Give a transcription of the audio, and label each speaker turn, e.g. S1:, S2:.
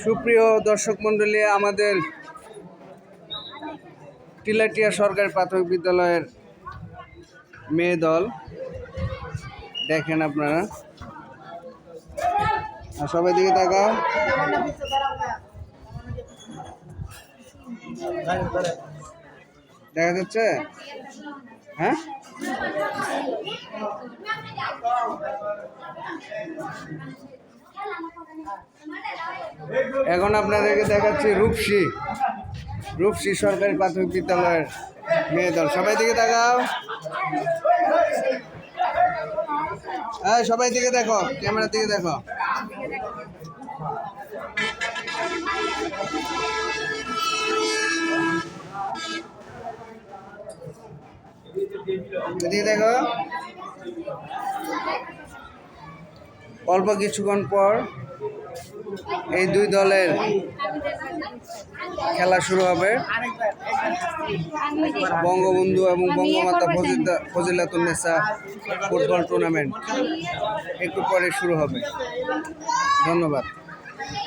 S1: সুপ্রিয় দর্শক মণ্ডলী, আমাদের টিলাটিয়া সরকারি প্রাথমিক বিদ্যালয়ের মেয়ে দল দেখেন আপনারা। আর সবাই দিকে তাকাও। দেখা যাচ্ছে? হ্যাঁ, এখন আপনাদেরকে দেখাচ্ছি রূপসী সরকারি প্রাথমিক বিদ্যালয়ের মেয়ে দল। সবাই দিকে তাকাও। হ্যাঁ, সবাই দিকে দেখো, ক্যামেরার দিকে দেখো। এদিকে দেখো। অল্প কিছুক্ষণ পর এই দুই দলের খেলা শুরু হবে। বঙ্গবন্ধু এবং বঙ্গমাতা ফজিলাতুন্নেসা ফুটবল টুর্নামেন্ট একটু পরে শুরু হবে। ধন্যবাদ।